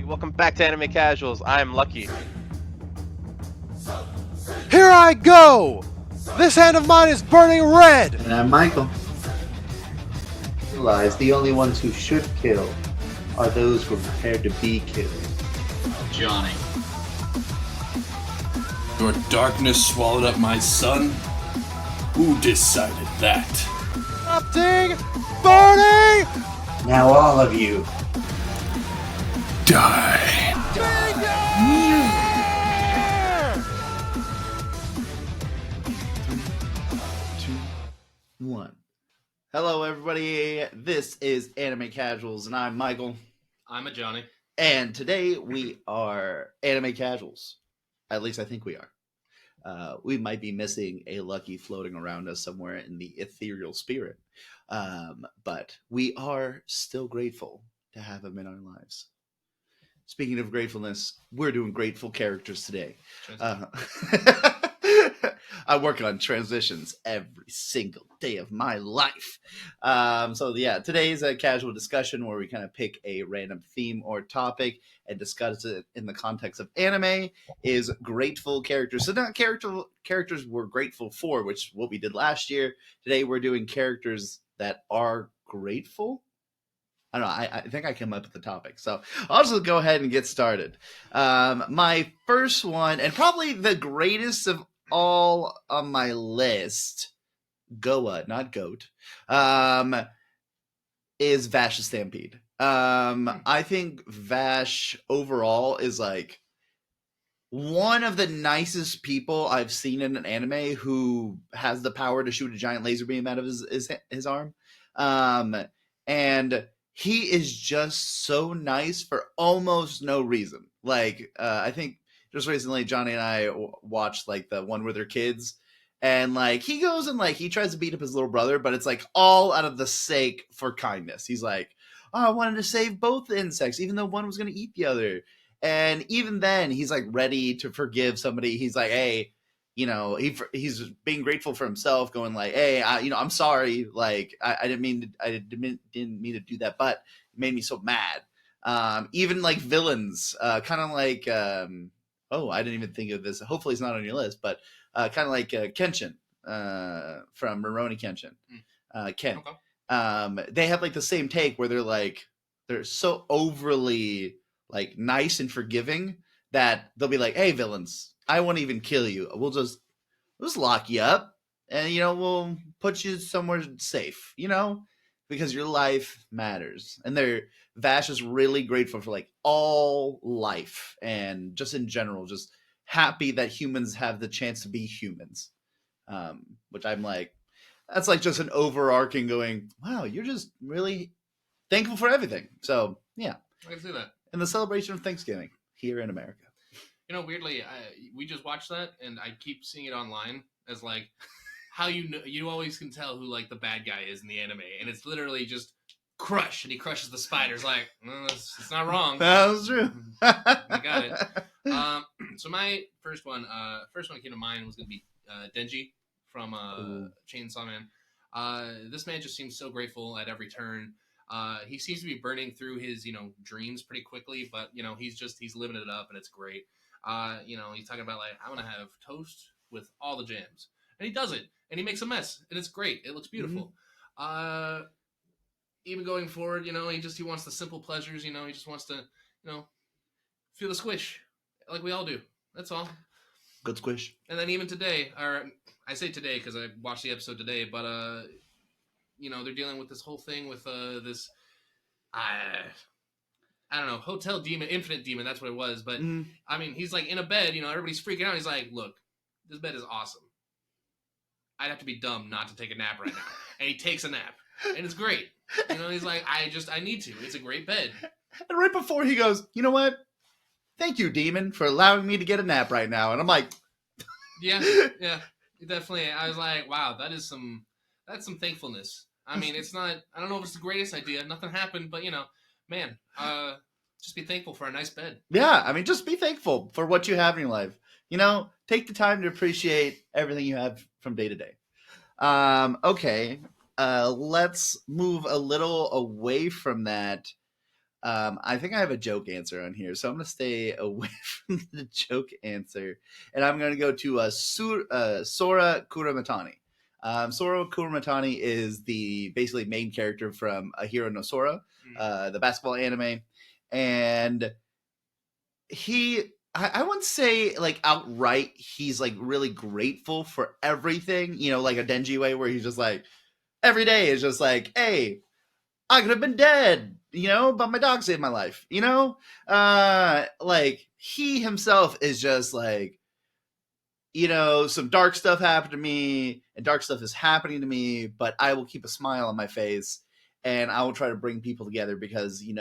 Welcome back to Anime Casuals. I'm Lucky. Here I go! This hand of mine is burning red! And I'm Michael. Realize the only ones who should kill are those who are prepared to be killed. Johnny. Your darkness swallowed up my son? Who decided that? Erupting! Burning! Now all of you. Die. One. Hello, everybody. This is Anime Casuals, and I'm Michael. I'm a Johnny. And today we are Anime Casuals. At least I think we are. We might be missing a Lucky floating around us somewhere in the ethereal spirit. But we are still grateful to have him in our lives. Speaking of gratefulness, we're doing grateful characters today. I work on transitions every single day of my life. Today is a casual discussion where we kind of pick a random theme or topic and discuss it in the context of anime. Is grateful characters. So not characters we're grateful for, which is what we did last year. Today we're doing characters that are grateful. I don't know. I think I came up with the topic. So I'll just go ahead and get started. My first one, and probably the greatest of all on my list, Goa, not Goat, is Vash the Stampede. I think Vash overall is like one of the nicest people I've seen in an anime who has the power to shoot a giant laser beam out of his arm. And he is just so nice for almost no reason. Like, I think just recently Johnny and I watched like the one with their kids, and like he goes and like he tries to beat up his little brother, but it's like all out of the sake for kindness. He's like, oh, I wanted to save both the insects, even though one was going to eat the other. And even then, he's like ready to forgive somebody. He's like, hey, you know, he's being grateful for himself, going like, hey, I'm sorry. Like, I didn't mean to do that, but it made me so mad. Even like villains, kind of like, I didn't even think of this. Hopefully it's not on your list, but kind of like Kenshin from Rurouni Kenshin. Ken. Okay. They have like the same take where they're so overly like nice and forgiving that they'll be like, hey, villains, I won't even kill you. We'll just lock you up and, you know, we'll put you somewhere safe, you know, because your life matters. And Vash is really grateful for like all life and just in general, just happy that humans have the chance to be humans. Which I'm like, that's like just an overarching going, wow, you're just really thankful for everything. So yeah. I can see that. And the celebration of Thanksgiving here in America. You know, weirdly, we just watched that, and I keep seeing it online as like how you always can tell who like the bad guy is in the anime, and it's literally just Crush, and he crushes the spiders. Like, it's not wrong. That was true. I got it. So my first one that came to mind was gonna be Denji from Chainsaw Man. This man just seems so grateful at every turn. He seems to be burning through his, dreams pretty quickly, but, he's living it up, and it's great. He's talking about, like, I want to have toast with all the jams. And he does it, and he makes a mess, and it's great. It looks beautiful. Mm-hmm. Even going forward, he wants the simple pleasures, he just wants to, feel the squish, like we all do. That's all. Good squish. And then even today, or I say today because I watched the episode today, but, they're dealing with this whole thing with this, I don't know, hotel demon, infinite demon, that's what it was. But, I mean, he's like in a bed, everybody's freaking out. He's like, look, this bed is awesome. I'd have to be dumb not to take a nap right now. And he takes a nap. And it's great. He's like, I need to. It's a great bed. And right before he goes, you know what? Thank you, demon, for allowing me to get a nap right now. And I'm like... Yeah, definitely. I was like, wow, that's some thankfulness. I mean, it's not, I don't know if it's the greatest idea. Nothing happened, but, man, just be thankful for a nice bed. Yeah, I mean, just be thankful for what you have in your life. Take the time to appreciate everything you have from day to day. Okay, let's move a little away from that. I think I have a joke answer on here, so I'm gonna stay away from the joke answer, and I'm gonna go to Sora Kuramatani. Sora Kuramatani is the basically main character from Hiro no Sora, the basketball anime, and I wouldn't say like outright he's like really grateful for everything, like a Denji way where he's just like every day is just like, hey, I could have been dead, but my dog saved my life, like he himself is just like, some dark stuff happened to me and dark stuff is happening to me, but I will keep a smile on my face and I will try to bring people together because, he's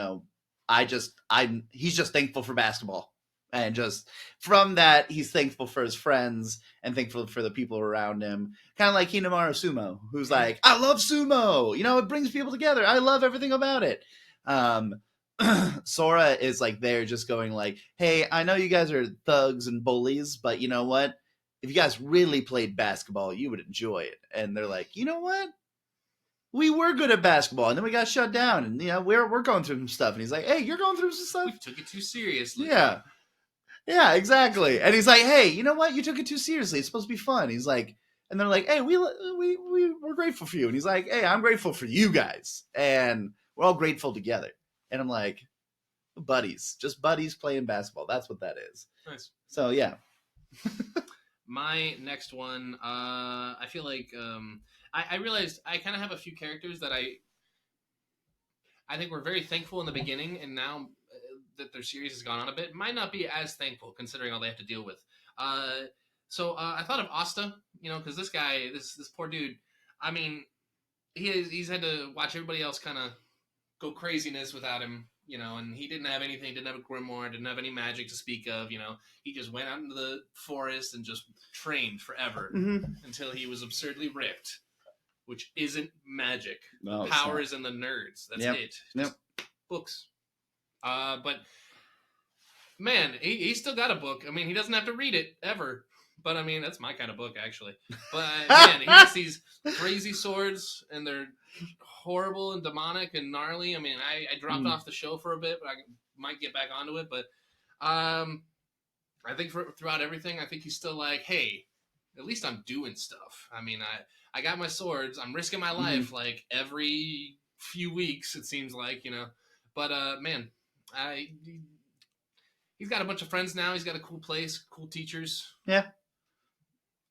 just thankful for basketball. And just from that, he's thankful for his friends and thankful for the people around him. Kind of like Hinamaru Sumo, who's like, I love sumo. It brings people together. I love everything about it. Sora is like there just going like, hey, I know you guys are thugs and bullies, but you know what? If you guys really played basketball, you would enjoy it. And they're like, you know what? We were good at basketball, and then we got shut down, and we're going through some stuff. And he's like, hey, you're going through some stuff? We took it too seriously. Yeah, exactly. And he's like, hey, you know what? You took it too seriously. It's supposed to be fun. He's like, and they're like, hey, we're grateful for you. And he's like, hey, I'm grateful for you guys. And we're all grateful together. And I'm like, buddies, just buddies playing basketball. That's what that is. Nice. So, yeah. My next one, I feel like I realized I kind of have a few characters that I think were very thankful in the beginning, and now that their series has gone on a bit, might not be as thankful considering all they have to deal with. So I thought of Asta, because this guy, this poor dude, I mean, he's had to watch everybody else kind of go craziness without him, and he didn't have anything, didn't have a grimoire, didn't have any magic to speak of, he just went out into the forest and just trained forever until he was absurdly ripped, which isn't magic. No, Power is in the nerds. That's it. Yep. Books. But man, he still got a book. I mean, he doesn't have to read it ever. But I mean, that's my kind of book, actually. But man, he has these crazy swords, and they're horrible and demonic and gnarly. I mean, I dropped off the show for a bit, but I might get back onto it. But I think throughout everything, I think he's still like, hey, at least I'm doing stuff. I mean, I got my swords. I'm risking my life like every few weeks, it seems like, But man, he's got a bunch of friends now. He's got a cool place, cool teachers. Yeah.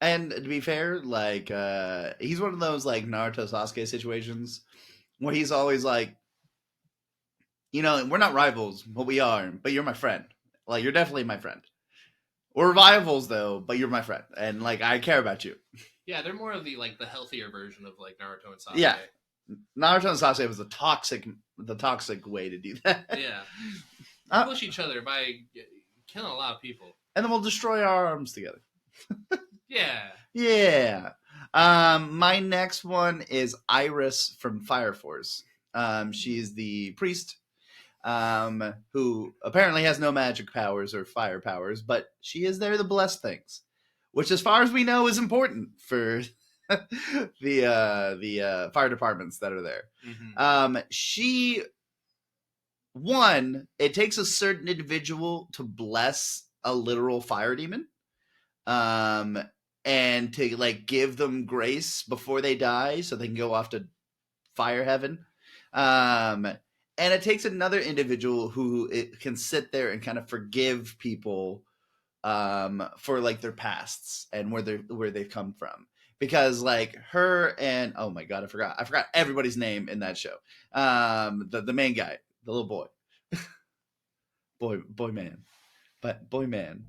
And to be fair, like, he's one of those, like, Naruto Sasuke situations where he's always like, we're not rivals, but we are, but you're my friend. Like, you're definitely my friend. We're rivals, though, but you're my friend. And, like, I care about you. Yeah, they're more of the healthier version of, like, Naruto and Sasuke. Yeah. Naruto and Sasuke was the toxic way to do that. Yeah. Push each other by killing a lot of people. And then we'll destroy our arms together. Yeah. Yeah. My next one is Iris from Fire Force. She's the priest who apparently has no magic powers or fire powers, but she is there to bless things, which, as far as we know, is important for the fire departments that are there. It takes a certain individual to bless a literal fire demon, and to like give them grace before they die so they can go off to fire heaven. And it takes another individual who can sit there and kind of forgive people for like their pasts and where they've come from. Because like her and oh my god, I forgot everybody's name in that show. The main guy, the little boy, boy man.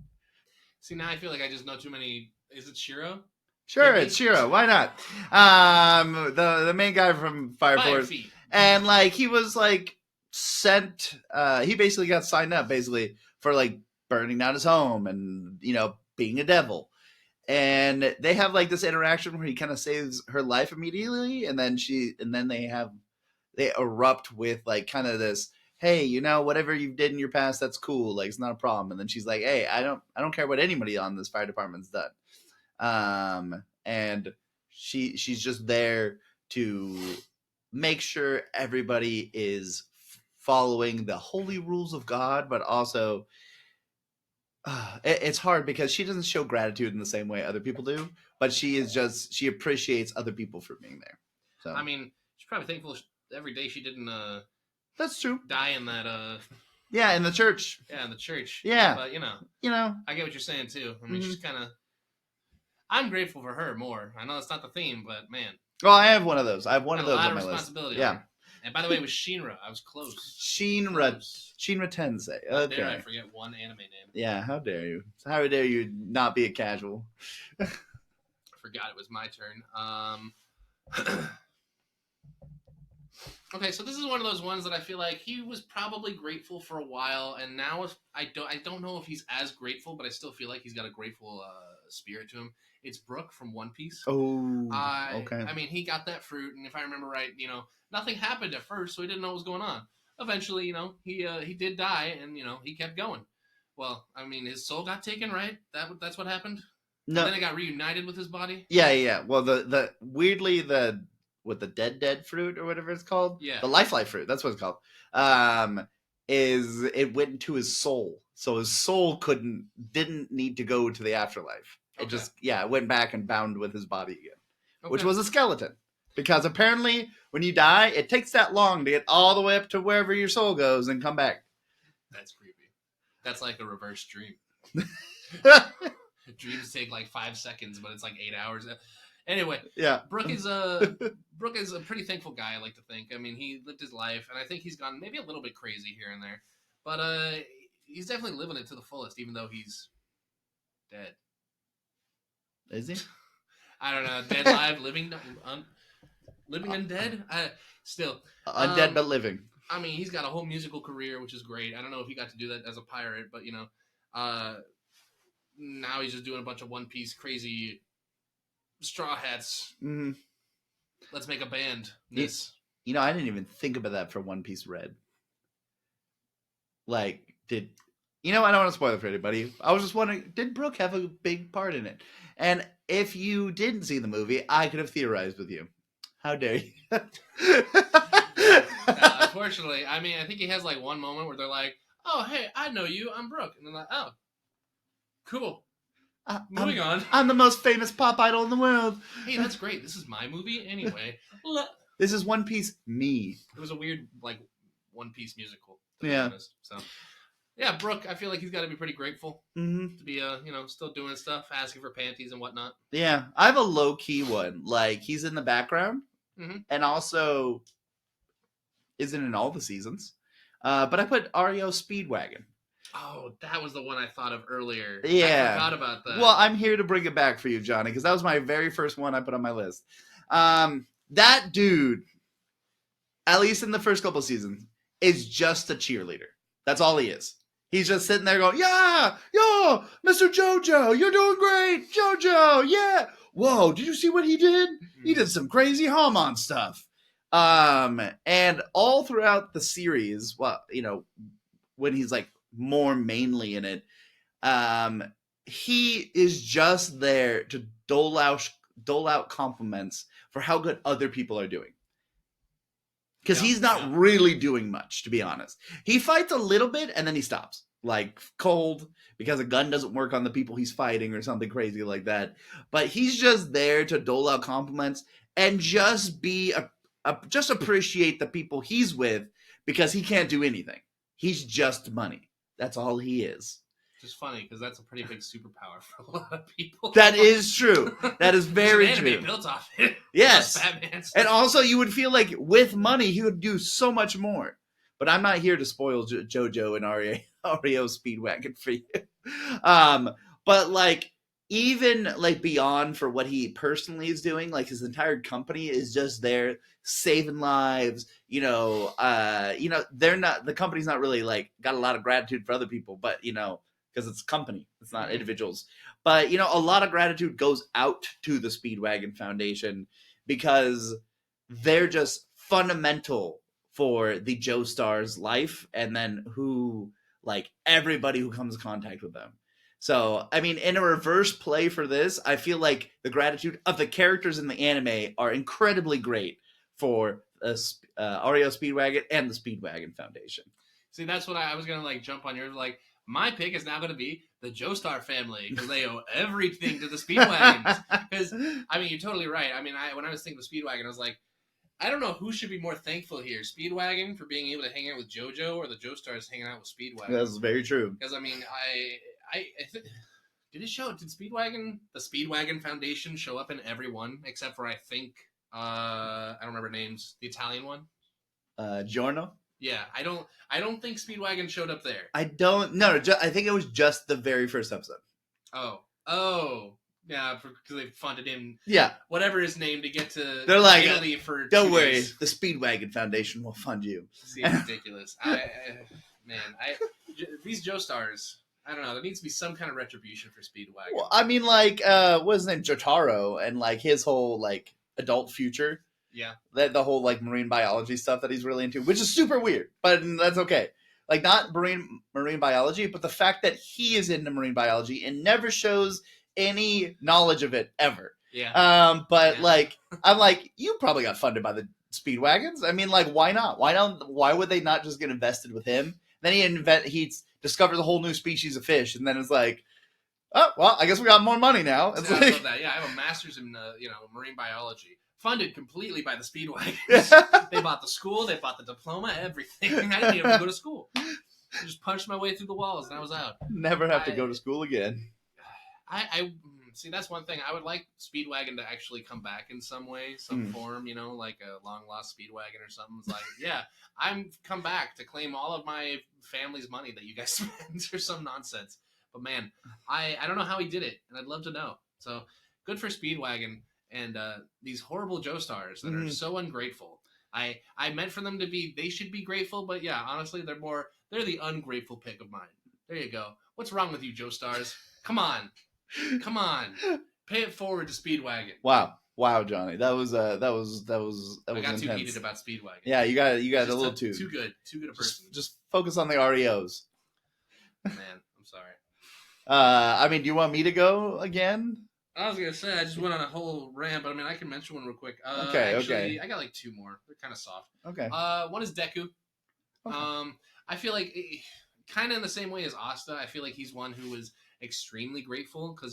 See, now I feel like I just know too many. Is it Shiro? Sure, it's Shiro. Why not? The main guy from Fire Force, and like he was like sent. He basically got signed up basically for like burning down his home and being a devil. And they have like this interaction where he kind of saves her life immediately, and then they erupt with like kind of this, hey, whatever you did in your past, that's cool, like it's not a problem. And then she's like, hey, I don't care what anybody on this fire department's done. And she's just there to make sure everybody is following the holy rules of God, but also it's hard because she doesn't show gratitude in the same way other people do, but she appreciates other people for being there. So I mean, she's probably thankful every day she didn't that's true. die in that Yeah, in the church. yeah, in the church. Yeah. But I get what you're saying too. I mean, she's kind of. I'm grateful for her more. I know that's not the theme, but man. Well, I have one of those. I have one of Got those a lot on of my list. responsibility. Yeah. on her. And by the way, it was Shinra. I was close. Shinra Tensei. How dare I Okay. forget one anime name? Yeah, how dare you? How dare you not be a casual? I forgot it was my turn. Okay, so this is one of those ones that I feel like he was probably grateful for a while, and now I don't know if he's as grateful, but I still feel like he's got a grateful spirit to him. It's Brook from One Piece. Oh, okay. I mean, he got that fruit, and if I remember right, nothing happened at first, so he didn't know what was going on. Eventually, he did die, and he kept going. Well, I mean, his soul got taken, right? That's what happened. No, And then it got reunited with his body. yeah. Well, the weirdly with the dead fruit or whatever it's called, Yeah. the life fruit. That's what it's called. Is it went into his soul, so his soul didn't need to go to the afterlife. It Okay. just it went back and bound with his body again, which Okay. was a skeleton. Because apparently, when you die, it takes that long to get all the way up to wherever your soul goes and come back. That's creepy. That's like a reverse dream. Dreams take like 5 seconds, but it's like 8 hours. Anyway, Yeah. Brook is a pretty thankful guy, I like to think. I mean, he lived his life, and I think he's gone maybe a little bit crazy here and there, but he's definitely living it to the fullest, even though he's dead. Is he? I don't know, dead, live, living, living and dead. Still, Undead but living. I mean, he's got a whole musical career, which is great. I don't know if he got to do that as a pirate, but now he's just doing a bunch of One Piece crazy straw hats. Mm-hmm. Let's make a band. I didn't even think about that for One Piece Red. Like, I don't want to spoil it for anybody. I was just wondering, did Brook have a big part in it? And if you didn't see the movie, I could have theorized with you. How dare you? Unfortunately, I mean, I think he has like one moment where they're like, "Oh, hey, I know you. I'm Brook," and they're like, "Oh, cool." Moving on. I'm the most famous pop idol in the world. Hey, that's great. This is my movie anyway. This is One Piece me. It was a weird like One Piece musical. To be Yeah. honest. So, yeah, Brook. I feel like he's got to be pretty grateful Mm-hmm. to be still doing stuff, asking for panties and whatnot. Yeah, I have a low key one. Like he's in the background, Mhm. and also isn't in all the seasons. But I put REO Speedwagon. Oh, that was the one I thought of earlier. Yeah. I forgot about that. Well, I'm here to bring it back for you, Johnny, because that was my very first one I put on my list. That dude, at least in the first couple seasons, is just a cheerleader. That's all he is. He's just sitting there going, "Yeah, yo, Mr. JoJo, you're doing great, JoJo, yeah. Whoa, did you see what he did? He did some crazy Hamon stuff." And all throughout the series, when he's like more mainly in it, he is just there to dole out compliments for how good other people are doing. Because he's not really doing much, to be honest. He fights a little bit and then he stops. Like cold, because a gun doesn't work on the people he's fighting or something crazy like that. But he's just there to dole out compliments and just just appreciate the people he's with, because he can't do anything. He's just money. That's all he is. Which is funny because that's a pretty big superpower for a lot of people. That is true. That is very There's an anime true. built off it. Yes. Batman stuff. And also, you would feel like with money, he would do so much more. But I'm not here to spoil JoJo and REO Speedwagon for you. But like, even like beyond for what he personally is doing, like his entire company is just there saving lives. They're not, the company's not really like got a lot of gratitude for other people, but because it's a company, it's not individuals. But a lot of gratitude goes out to the Speedwagon Foundation because they're just fundamental for the Joestar's life, and then everybody who comes in contact with them. So, I mean, in a reverse play for this, I feel like the gratitude of the characters in the anime are incredibly great for REO Speedwagon and the Speedwagon Foundation. See, that's what I was gonna like jump on yours. Like, my pick is now gonna be the Joestar family because they owe everything to the Speedwagons. Because I mean, you're totally right. I mean, when I was thinking of Speedwagon, I was like, I don't know who should be more thankful here: Speedwagon for being able to hang out with JoJo, or the Joestars hanging out with Speedwagon. That's very true. Because I mean, did the Speedwagon Foundation show up in every one except for I think I don't remember names. The Italian one. Giorno. Yeah, I don't think Speedwagon showed up there. I don't. No, I think it was just the very first episode. Oh, yeah, because they funded him. Yeah, whatever his name to get to. They're like, Italy for. Don't 2 worry, days. the Speedwagon Foundation will fund you. See, ridiculous. These Joestars. I don't know. There needs to be some kind of retribution for Speedwagon. Well, I mean, like, what's his name, Jotaro, and like his whole like adult future. Yeah. The whole like marine biology stuff that he's really into, which is super weird, but that's okay. Like, not marine biology, but the fact that he is into marine biology and never shows any knowledge of it ever. Yeah. But Yeah. like, I'm like, you probably got funded by the Speedwagons. I mean, like, why not? Why would they not just get invested with him? Then he discovers a whole new species of fish, and then it's like, oh well, I guess we got more money now. It's I like, love that. Yeah, I have a master's in marine biology, funded completely by the Speedwagons. They bought the school, they bought the diploma, everything. I didn't even go to school. I just punched my way through the walls, and I was out. never have to go to school again. I see. That's one thing. I would like Speedwagon to actually come back in some way, some form. Like a long lost Speedwagon or something. It's like, yeah, I'm come back to claim all of my family's money that you guys spent or some nonsense. But man, I don't know how he did it, and I'd love to know. So good for Speedwagon and these horrible Joestars that are so ungrateful. I meant for them to be. They should be grateful, but yeah, honestly, they're the ungrateful pick of mine. There you go. What's wrong with you, Joestars? Come on. Pay it forward to Speedwagon. Wow, Johnny, that was I got intense. too heated about Speedwagon. Yeah, you got Just a little too good a person. Just focus on the REOs. Man, I'm sorry. I mean, do you want me to go again? I was gonna say I just went on a whole rant, but I mean I can mention one real quick. Okay. I got like 2 more. They're kind of soft. Okay. One is Deku. Okay. I feel like kind of in the same way as Asta. I feel like he's one who was extremely grateful because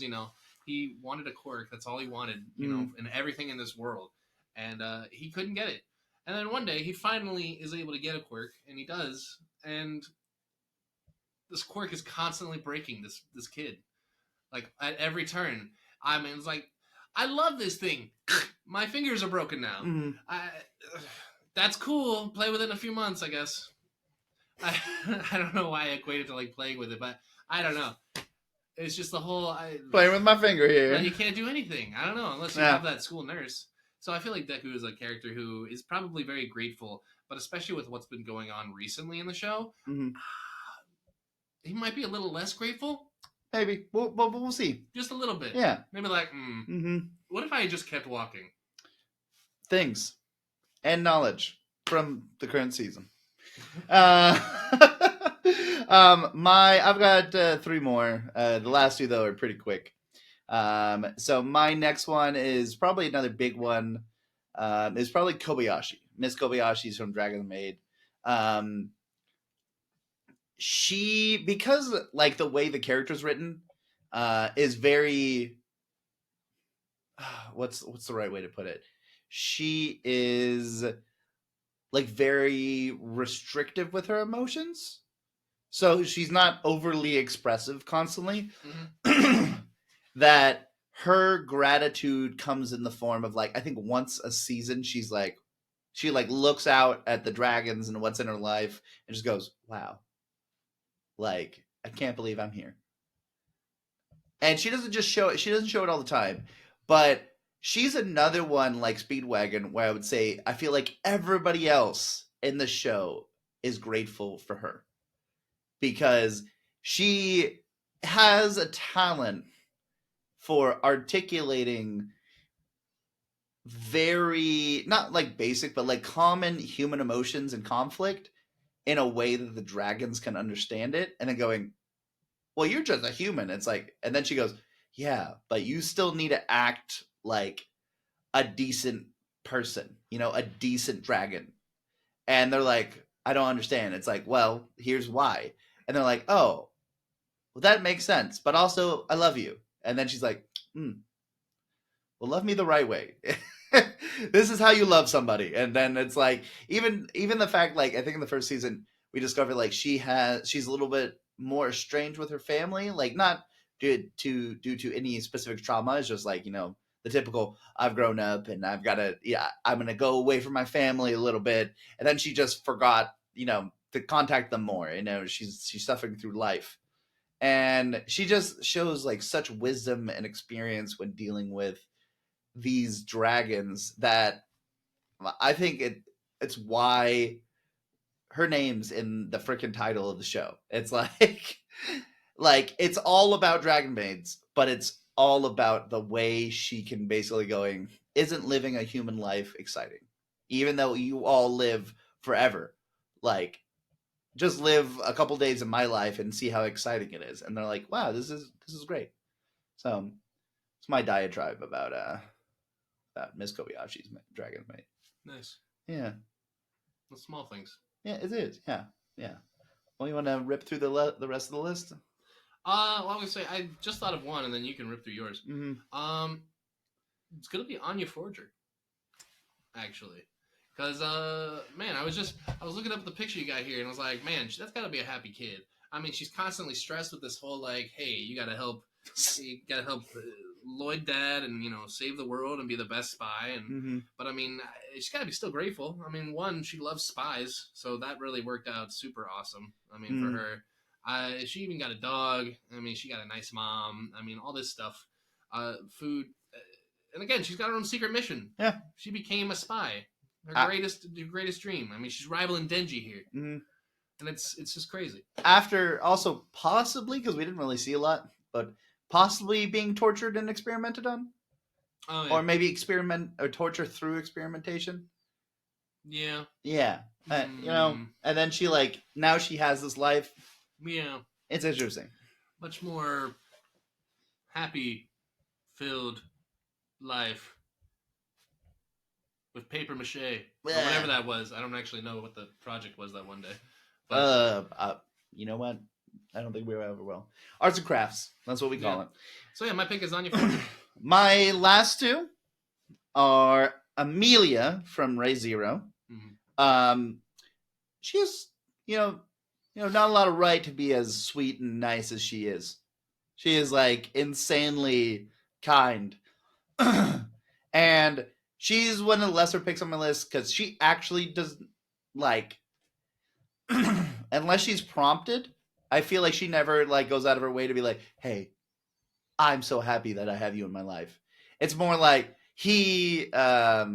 he wanted a quirk. That's all he wanted, and everything in this world, and he couldn't get it. And then one day he finally is able to get a quirk, and he does. And this quirk is constantly breaking this kid, like at every turn. I mean, it's like, I love this thing. My fingers are broken now. That's cool. Play with it in a few months, I guess. I don't know why I equated to like playing with it, but I don't know. It's just the whole Playing with my finger here. you can't do anything. I don't know unless you have that school nurse. So I feel like Deku is a character who is probably very grateful, but especially with what's been going on recently in the show, he might be a little less grateful. Maybe we'll see. Just a little bit. Yeah. Maybe like, what if I just kept walking? Things and knowledge from the current season. I've got 3 more. The last 2 though are pretty quick. So my next one is probably another big one. Is probably Kobayashi. Miss Kobayashi's from Dragon Maid. She, because like the way the character's written, is very. What's the right way to put it? She is like very restrictive with her emotions. So she's not overly expressive constantly. That her gratitude comes in the form of like, I think once a season, she looks out at the dragons and what's in her life and just goes, wow, like, I can't believe I'm here. And she doesn't show it all the time, but she's another one like Speedwagon where I would say, I feel like everybody else in the show is grateful for her. Because she has a talent for articulating very, not like basic, but like common human emotions and conflict in a way that the dragons can understand it. And then going, well, you're just a human. It's like, and then she goes, yeah, but you still need to act like a decent person. a decent dragon. And they're like, I don't understand. It's like, well, here's why. And they're like, oh, well, that makes sense. But also, I love you. And then she's like, well, love me the right way. This is how you love somebody. And then it's like, even the fact, like, I think in the first season, we discovered, like, she's a little bit more estranged with her family. Like, not due to any specific trauma. It's just like, the typical, I've grown up and I'm going to go away from my family a little bit. And then she just forgot, to contact them more. She's suffering through life. And she just shows like such wisdom and experience when dealing with these dragons that I think it's why her name's in the freaking title of the show. It's like it's all about dragon maids, but it's all about the way she can basically isn't living a human life exciting, even though you all live forever. Like, just live a couple days in my life and see how exciting it is. And they're like, wow, this is great. So it's my diatribe about Miss Kobayashi's dragon mate. Nice. Yeah. The small things. Yeah, it is. Yeah. Well, you want to rip through the rest of the list? Well, I was gonna say I just thought of one, and then you can rip through yours. Mm-hmm. It's gonna be Anya Forger, actually, because man, I was looking up the picture you got here, and I was like, man, that's gotta be a happy kid. I mean, she's constantly stressed with this whole like, hey, you gotta help Lloyd Dad, and save the world and be the best spy, and but I mean, she's gotta be still grateful. I mean, one, she loves spies, so that really worked out super awesome. I mean, for her. She even got a dog. I mean, she got a nice mom. I mean, all this stuff. Food. And again, she's got her own secret mission. Yeah. She became a spy. Her greatest dream. I mean, she's rivaling Denji here. Mm-hmm. And it's just crazy. After also possibly, because we didn't really see a lot, but possibly being tortured and experimented on. Oh, yeah. Or maybe experiment or torture through experimentation. Yeah. Yeah. And then she now she has this life. Yeah. It's interesting. Much more happy-filled life with paper mache or whatever that was. I don't actually know what the project was that one day. But, you know what? I don't think we ever will. Arts and crafts. That's what we call it. So yeah, my pick is Anya Forger. My last two are Amelia from Ray Zero. Mm-hmm. She's not a lot of right to be as sweet and nice as she is. She is like insanely kind. And she's one of the lesser picks on my list because she actually does unless she's prompted, I feel like she never goes out of her way to be like, hey, I'm so happy that I have you in my life. It's more like he I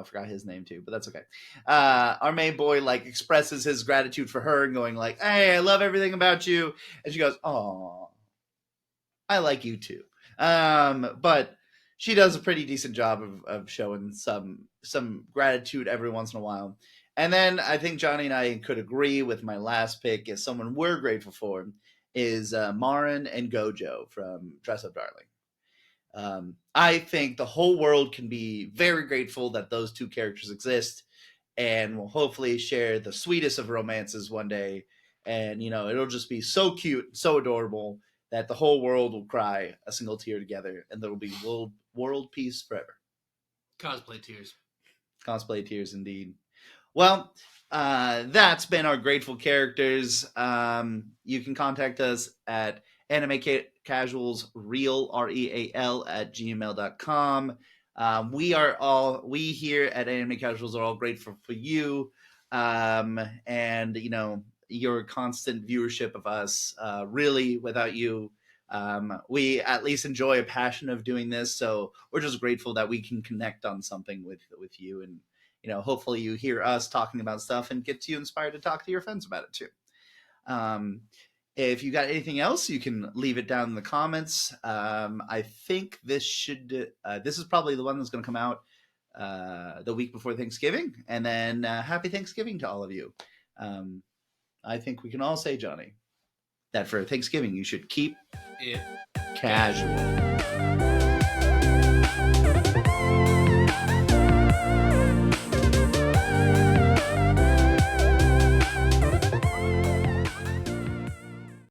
forgot his name too, but that's okay. Our main boy expresses his gratitude for her and going like, hey, I love everything about you. And she goes, oh, I like you too. But she does a pretty decent job of showing some gratitude every once in a while. And then I think Johnny and I could agree with my last pick as someone we're grateful for is Marin and Gojo from Dress Up Darling. I think the whole world can be very grateful that those two characters exist and will hopefully share the sweetest of romances one day. And, it'll just be so cute, so adorable that the whole world will cry a single tear together and there will be world peace forever. Cosplay tears. Cosplay tears, indeed. Well, that's been our grateful characters. You can contact us at Anime Casuals Real REAL at gmail.com. We here at Anime Casuals are all grateful for you. And your constant viewership of us. Really, without you, we at least enjoy a passion of doing this. So we're just grateful that we can connect on something with you, and hopefully you hear us talking about stuff and gets you inspired to talk to your friends about it too. If you got anything else, you can leave it down in the comments. I think this is probably the one that's going to come out the week before Thanksgiving. And then happy Thanksgiving to all of you. I think we can all say, Johnny, that for Thanksgiving, you should keep it casual.